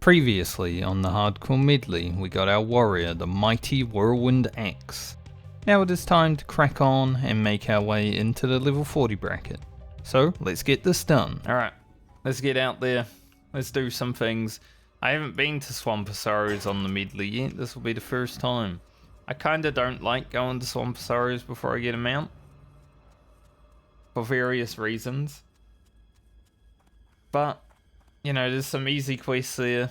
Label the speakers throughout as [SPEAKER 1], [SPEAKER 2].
[SPEAKER 1] Previously on the Hardcore Medley, we got our warrior, the mighty Whirlwind Axe. Now it is time to crack on and make our way into the level 40 bracket. So let's get this done. Alright, let's get out there. Let's do some things. I haven't been to Swamposaurus on the Medley yet. This will be the first time. I kinda don't like going to Swamposaurus before I get a mount. For various reasons. But you know, there's some easy quests there.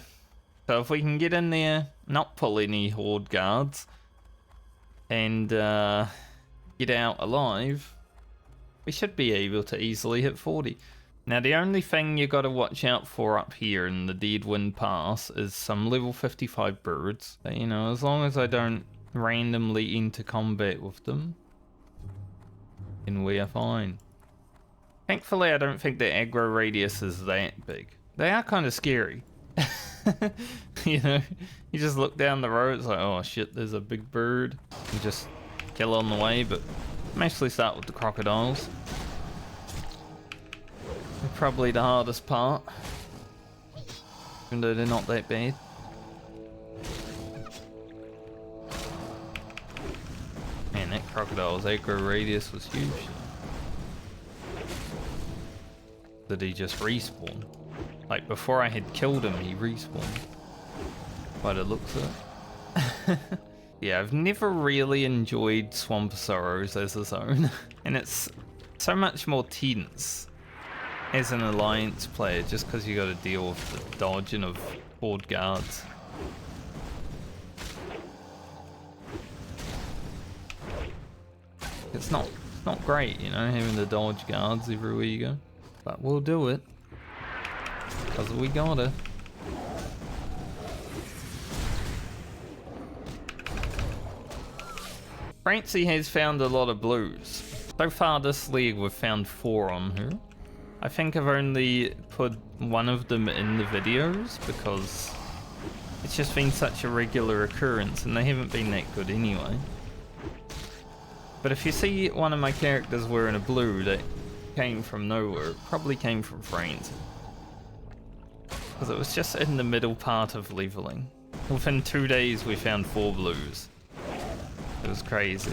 [SPEAKER 1] So if we can get in there, not pull any horde guards, and get out alive, we should be able to easily hit 40. Now the only thing you gotta watch out for up here in the Deadwind Pass is some level 55 birds. But, you know, as long as I don't randomly enter combat with them, then we are fine. Thankfully I don't think the aggro radius is that big. They are kind of scary. You know, you just look down the road, it's like, oh shit, there's a big bird. You just kill on the way, but mostly start with the crocodiles. They're probably the hardest part, even though they're not that bad. Man, that crocodile's aggro radius was huge. Did he just respawn? Like, before I had killed him, he respawned. By the looks of it. Yeah, I've never really enjoyed Swamposaurus as a zone. And it's so much more tense as an alliance player, just because you gotta deal with the dodging of horde guards. It's not great, you know, having to dodge guards everywhere you go. But we'll do it. Because we gotta. Franci has found a lot of blues. So far this leg we've found 4 on her. I think I've only put one of them in the videos because it's just been such a regular occurrence and they haven't been that good anyway. But if you see one of my characters wearing a blue that came from nowhere, it probably came from Franci. Because it was just in the middle part of leveling. Within 2 days we found 4 blues. It was crazy.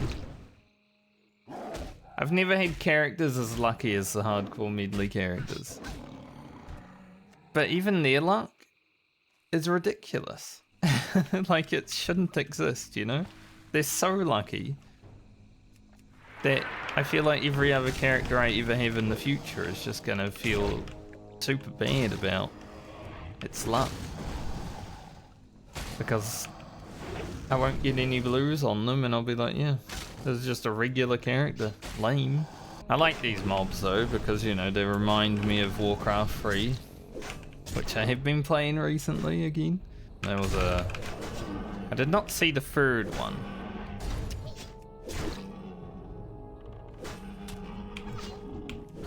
[SPEAKER 1] I've never had characters as lucky as the Hardcore Medley characters. But even their luck is ridiculous. Like, it shouldn't exist, you know? They're so lucky that I feel like every other character I ever have in the future is just gonna feel super bad about its luck. Because I won't get any blues on them and I'll be like, yeah, this is just a regular character. Lame. I like these mobs though, because, you know, they remind me of Warcraft 3, which I have been playing recently again. There was a... I did not see the third one.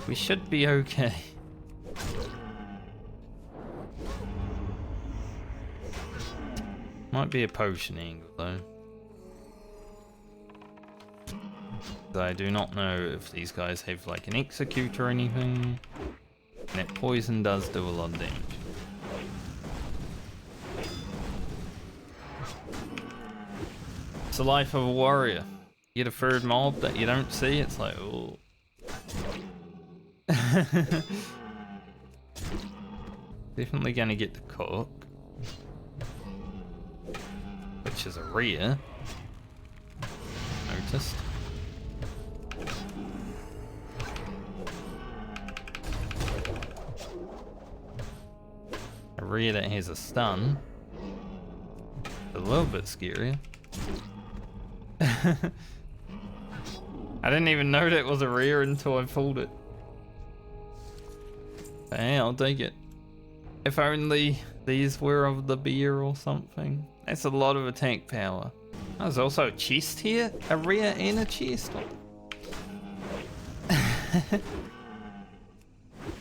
[SPEAKER 1] We should be okay. Might be a potion angle though. I do not know if these guys have like an execute or anything. And that poison does do a lot of damage. It's the life of a warrior. You get a third mob that you don't see, it's like, oh. Definitely gonna get the cook. Which is a rare. Noticed. A rare that has a stun. A little bit scarier. I didn't even know that was a rare until I pulled it. Hey, I'll take it. If only these were of the beer or something. That's a lot of attack power. Oh, there's also a chest here? A rare and a chest?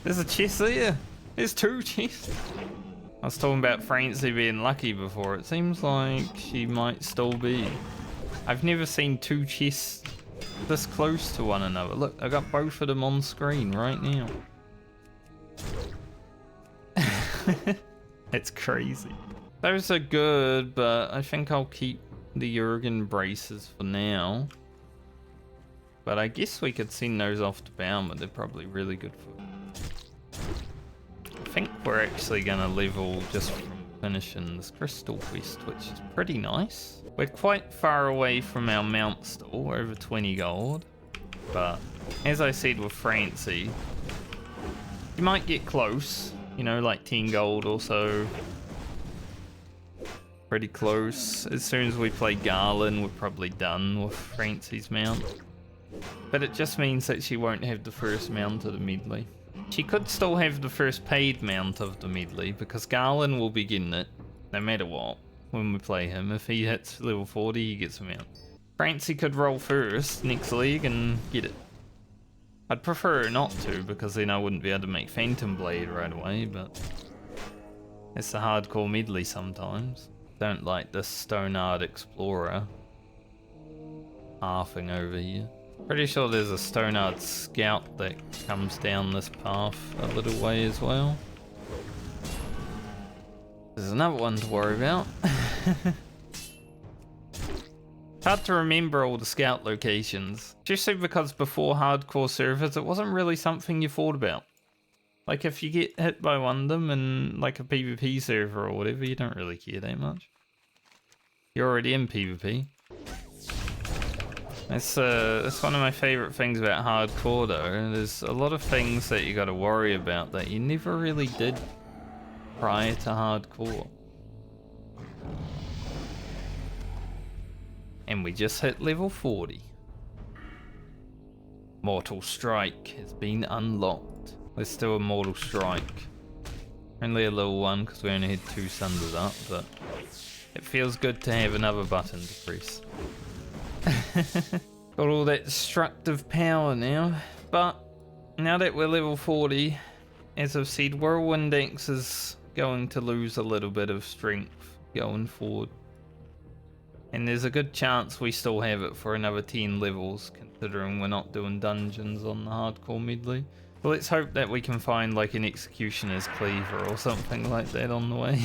[SPEAKER 1] There's a chest there. There's 2 chests. I was talking about Franci being lucky before. It seems like she might still be. I've never seen 2 chests this close to one another. Look, I got both of them on screen right now. It's crazy. Those are good, but I think I'll keep the Jurgen braces for now. But I guess we could send those off to Baumer. They're probably really good for. I think we're actually going to level just from finishing this crystal quest, which is pretty nice. We're quite far away from our mount still. We're over 20 gold. But as I said with Franci, you might get close. You know, like 10 gold or so. Pretty close. As soon as we play Garland, we're probably done with Franci's mount. But it just means that she won't have the first mount of the medley. She could still have the first paid mount of the medley, because Garland will be getting it, no matter what, when we play him. If he hits level 40, he gets a mount. Franci could roll first next league and get it. I'd prefer not to, because then I wouldn't be able to make Phantom Blade right away, but it's the hardcore medley sometimes. Don't like this Stonard Explorer halving over here. Pretty sure there's a Stonard Scout that comes down this path a little way as well. There's another one to worry about. Hard to remember all the scout locations, especially because before hardcore servers it wasn't really something you thought about. Like if you get hit by one of them in like a PvP server or whatever, you don't really care that much. You're already in PvP. That's one of my favourite things about hardcore though. There's a lot of things that you gotta worry about that you never really did prior to hardcore. And we just hit level 40. Mortal Strike has been unlocked. Let's do a Mortal Strike. Only a little one because we only had 2 sunders up, but it feels good to have another button to press. Got all that destructive power now, but now that we're level 40, as I've said, Whirlwind Axe is going to lose a little bit of strength going forward. And there's a good chance we still have it for another 10 levels, considering we're not doing dungeons on the hardcore medley. But let's hope that we can find like an Executioner's Cleaver or something like that on the way.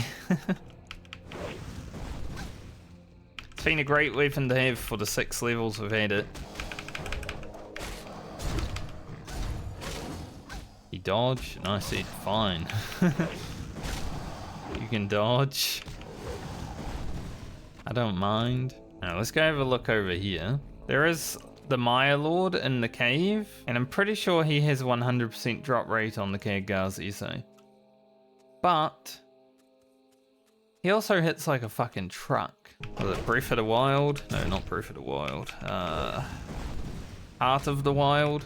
[SPEAKER 1] It's been a great weapon to have for the 6 levels we've had it. He dodged, and I said fine. You can dodge. I don't mind. Now let's go have a look over here. There is the Maya Lord in the cave, and I'm pretty sure he has 100% drop rate on the Khadgar's essay. But he also hits like a fucking truck. Was it Breath of the Wild? No, not Breath of the Wild. Heart of the Wild.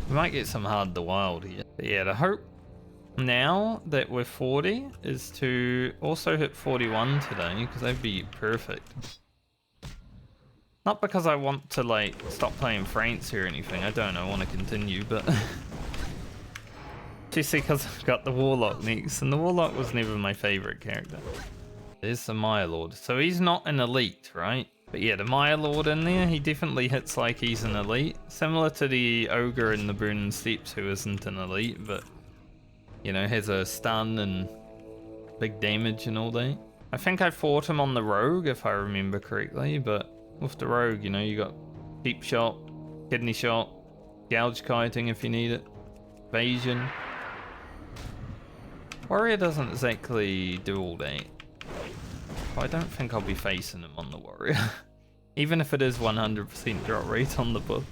[SPEAKER 1] We might get some Heart of the Wild here. But yeah, the hope now that we're 40 is to also hit 41 today, because that'd be perfect. Not because I want to like stop playing France or anything, I don't, I want to continue, but just because I've got the Warlock next, and the Warlock was never my favourite character. There's the Maya Lord, so he's not an elite, right? But yeah, the Maya Lord in there, he definitely hits like he's an elite, similar to the Ogre in the Burning Steps who isn't an elite, but you know, has a stun and big damage and all that. I think I fought him on the Rogue, if I remember correctly, but with the Rogue, you know, you got Deep Shot, Kidney Shot, Gouge Kiting if you need it, Evasion. Warrior doesn't exactly do all that. I don't think I'll be facing him on the Warrior. Even if it is 100% drop rate on the book.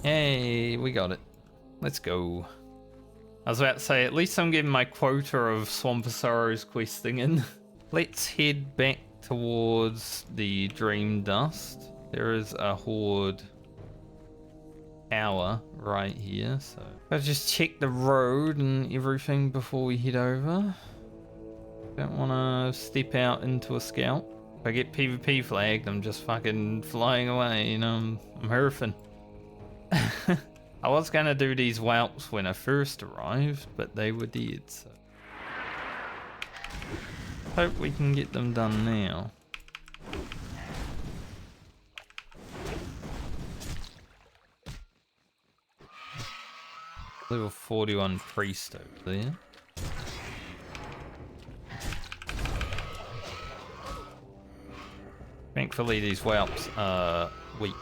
[SPEAKER 1] Hey, we got it. Let's go. I was about to say, at least I'm getting my quota of Swamp of Sorrows questing in. Let's head back towards the Dream Dust. There is a Horde tower right here, so I'll just check the road and everything before we head over. Don't want to step out into a scout. If I get PvP flagged, I'm just fucking flying away, you know, I'm hurfing. I was gonna do these whelps when I first arrived, but they were dead, so hope we can get them done now. Level 41 priest over there. Thankfully these whelps are weak.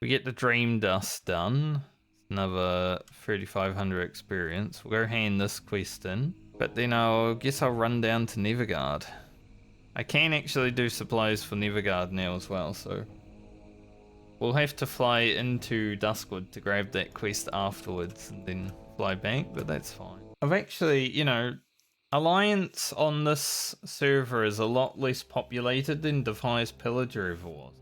[SPEAKER 1] We get the dream dust done. Another 3,500 experience. We'll go hand this quest in. But then I guess I'll run down to Nevergard. I can actually do supplies for Nevergard now as well, so we'll have to fly into Duskwood to grab that quest afterwards and then fly back, but that's fine. I've actually, you know, Alliance on this server is a lot less populated than Defias Pillager ever was.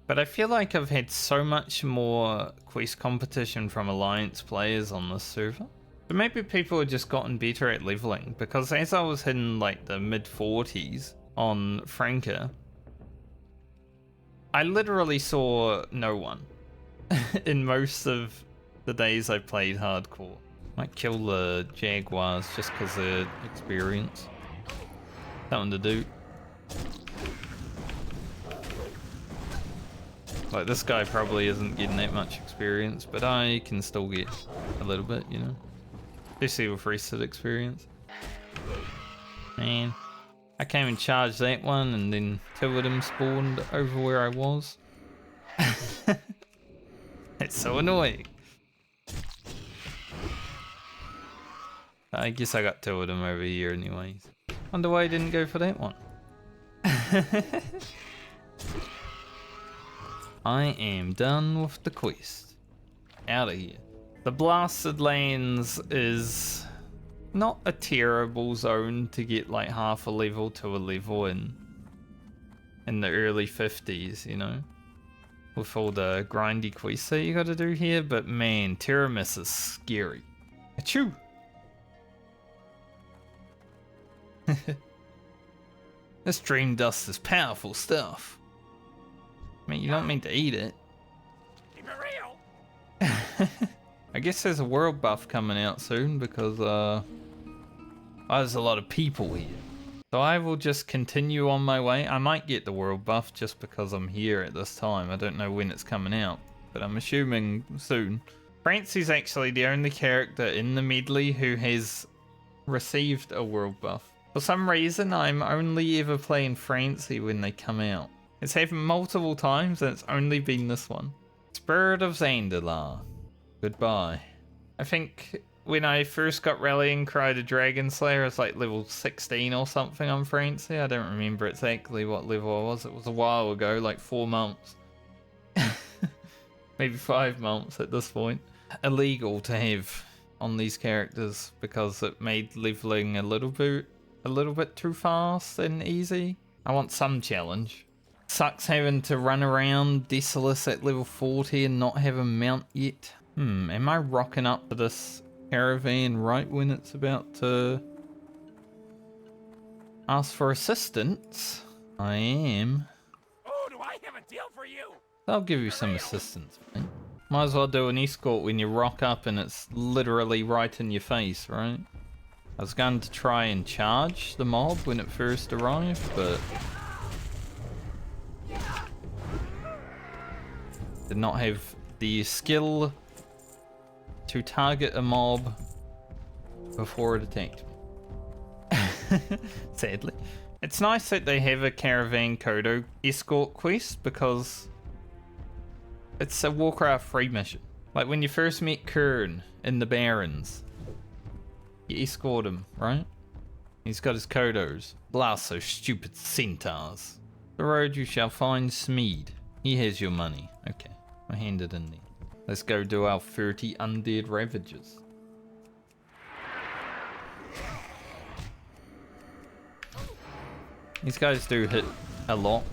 [SPEAKER 1] But I feel like I've had so much more quest competition from Alliance players on this server. But maybe people have just gotten better at leveling, because as I was hitting like the mid-40s on Franca, I literally saw no one in most of the days I played hardcore. Might kill the Jaguars just because of experience. Something to do. Like, this guy probably isn't getting that much experience, but I can still get a little bit, you know? Especially with rested experience. Man, I came and charged that one, and then two of them spawned over where I was. It's so annoying. I guess I got two of them over here anyways. Wonder why I didn't go for that one. I am done with the quest. Out of here. The Blasted Lands is not a terrible zone to get like half a level to a level in the early 50s, you know, with all the grindy quests that you gotta do here, but man, Terramis is scary. Achoo! This dream dust is powerful stuff. I mean, you don't mean to eat it. Keep it real. I guess there's a world buff coming out soon because there's a lot of people here. So I will just continue on my way. I might get the world buff just because I'm here at this time. I don't know when it's coming out, but I'm assuming soon. Franci's actually the only character in the medley who has received a world buff. For some reason, I'm only ever playing Franci when they come out. It's happened multiple times and it's only been this one. Spirit of Zandalar. Goodbye. I think when I first got Rallying Cry to Dragon Slayer, I was like level 16 or something on Franci. I don't remember exactly what level I was. It was a while ago, like 4 months. Maybe 5 months at this point. Illegal to have on these characters because it made leveling a little bit too fast and easy. I want some challenge. Sucks having to run around Desolus at level 40 and not have a mount yet. Am I rocking up to this caravan right when it's about to ask for assistance? I am.
[SPEAKER 2] Oh, do I have a deal for you?
[SPEAKER 1] I'll give you some assistance, mate. Might as well do an escort when you rock up and it's literally right in your face, right? I was going to try and charge the mob when it first arrived, but did not have the skill to target a mob before it attacked me. Sadly. It's nice that they have a Caravan Kodo escort quest because it's a Warcraft free mission. Like when you first meet Kern in the Barrens, you escort him, right? He's got his Kodos. Blast those stupid centaurs. The road you shall find Smeed. He has your money. Okay, I'll hand it in there. Let's go do our 30 undead ravages. These guys do hit a lot.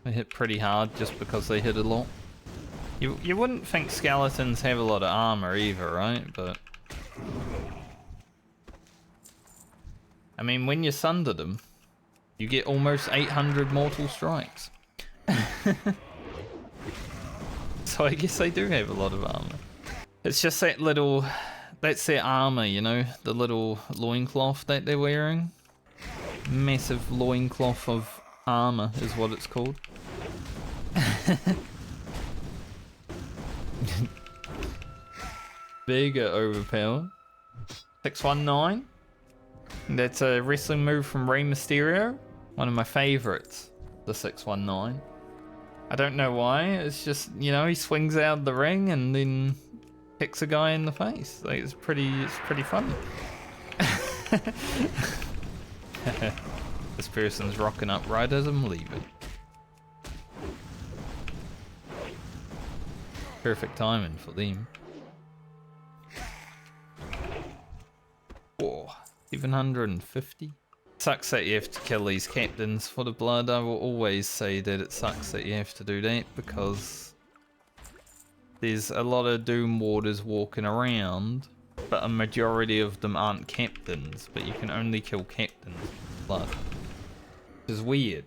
[SPEAKER 1] They hit pretty hard just because they hit a lot. You wouldn't think skeletons have a lot of armor either, right? But I mean, when you sunder them, you get almost 800 mortal strikes. So I guess they do have a lot of armor. It's just that little, that's their armor, you know, the little loincloth that they're wearing. Massive loincloth of armor is what it's called. Mega overpowered. 619. That's a wrestling move from Rey Mysterio. One of my favorites, the 619. I don't know why, it's just, you know, he swings out of the ring and then kicks a guy in the face. Like, it's pretty funny. This person's rocking up right as I'm leaving. Perfect timing for them. Whoa, 750. Sucks that you have to kill these captains for the blood. I will always say that it sucks that you have to do that because there's a lot of Doom Warders walking around, but a majority of them aren't captains, but you can only kill captains with blood. Which is weird.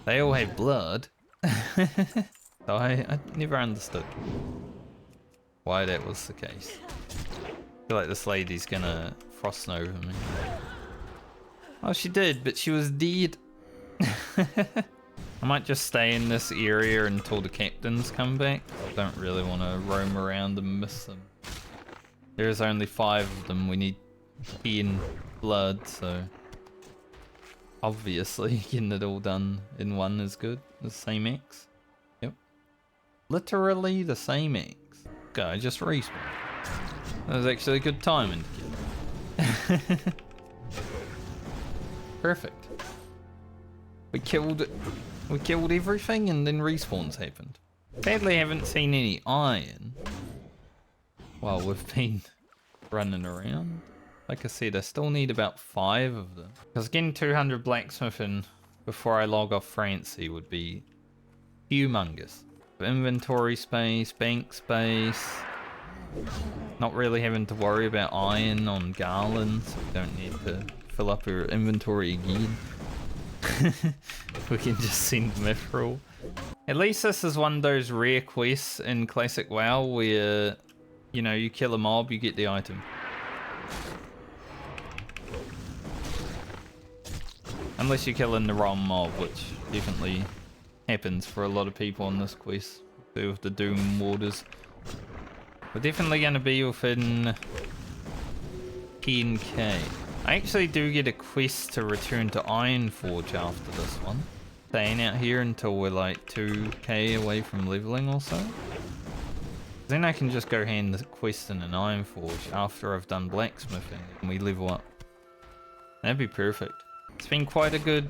[SPEAKER 1] They all have blood. So I never understood why that was the case. I feel like this lady's gonna frost over me. Oh, she did, but she was dead. I might just stay in this area until the captains come back. I don't really want to roam around and miss them. There's only 5 of them. We need 10 blood, so obviously getting it all done in one is good. The same X. Yep. Literally the same X. Okay, I just respawned. That was actually good timing to kill. Perfect. We killed everything and then respawns happened. Sadly I haven't seen any iron while we've been running around. Like I said, I still need about 5 of them. Because getting 200 blacksmithing before I log off Franci would be humongous. Inventory space, bank space. Not really having to worry about iron on Garland, so we don't need to fill up our inventory again. We can just send mithril. At least this is one of those rare quests in Classic WoW where, you know, you kill a mob, you get the item. Unless you're killing the wrong mob, which definitely happens for a lot of people on this quest. With the Doom Warders. We're definitely going to be within 10k. I actually do get a quest to return to Ironforge after this one. Staying out here until we're like 2k away from leveling or so. Then I can just go hand the quest in an Ironforge after I've done blacksmithing and we level up. That'd be perfect. It's been quite a good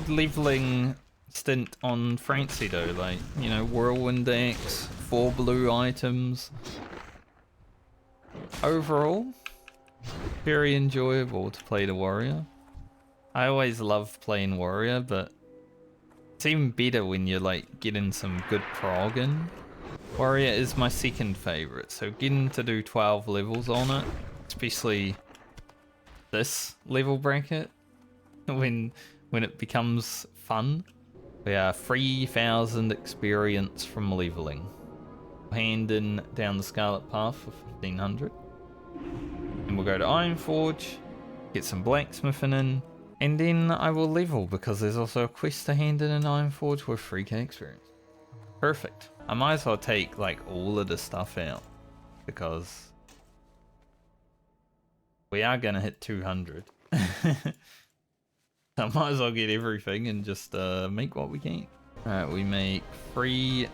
[SPEAKER 1] leveling stint on Franci though, like, you know, Whirlwind Axe, 4 blue items. Overall, very enjoyable to play the Warrior. I always love playing Warrior, but it's even better when you're like getting some good prog in. Warrior is my second favourite, so getting to do 12 levels on it, especially this level bracket, when it becomes fun. We are 3,000 experience from leveling. Handing down the Scarlet Path for 1,500. And we'll go to Ironforge, get some blacksmithing in, and then I will level because there's also a quest to hand in an Ironforge with 3k experience. Perfect. I might as well take like all of the stuff out because we are gonna hit 200. I might as well get everything and just make what we can. Alright, we make 3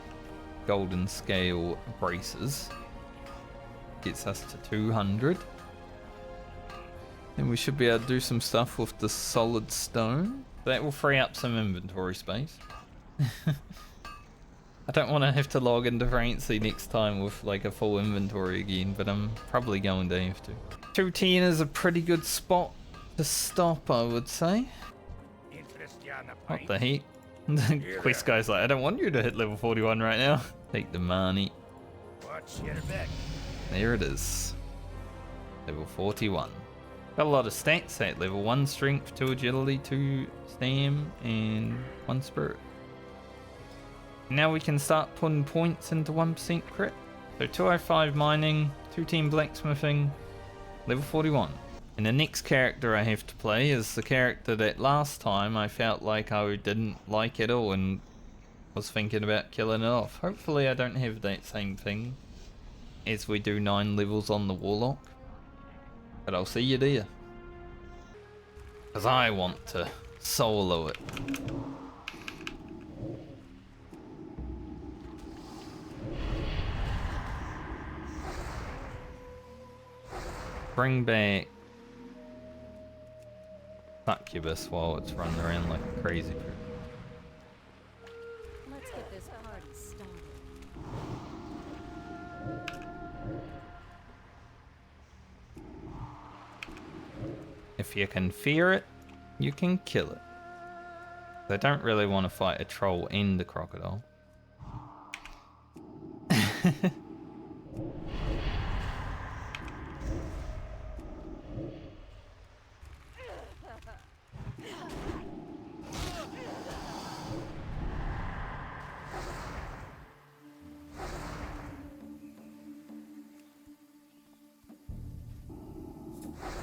[SPEAKER 1] golden scale braces. Gets us to 200. Then we should be able to do some stuff with the solid stone. That will free up some inventory space. I don't want to have to log into Franci next time with like a full inventory again, but I'm probably going to have to. 210 is a pretty good spot to stop, I would say. What the heck? The quest guy's like, I don't want you to hit level 41 right now. Take the money. There it is. Level 41. Got a lot of stats at level 1 strength, 2 agility, 2 stam, and 1 spirit. Now we can start putting points into 1% crit. So 205 mining, 210 blacksmithing, level 41. And the next character I have to play is the character that last time I felt like I didn't like at all and was thinking about killing it off. Hopefully I don't have that same thing as we do 9 levels on the Warlock. But I'll see you there. Because I want to solo it. Bring back Succubus while it's running around like a crazy person.
[SPEAKER 3] Let's get this party started.
[SPEAKER 1] If you can fear it, you can kill it. I don't really want to fight a troll and a crocodile.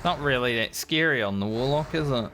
[SPEAKER 1] Not really that scary on the Warlock, is it?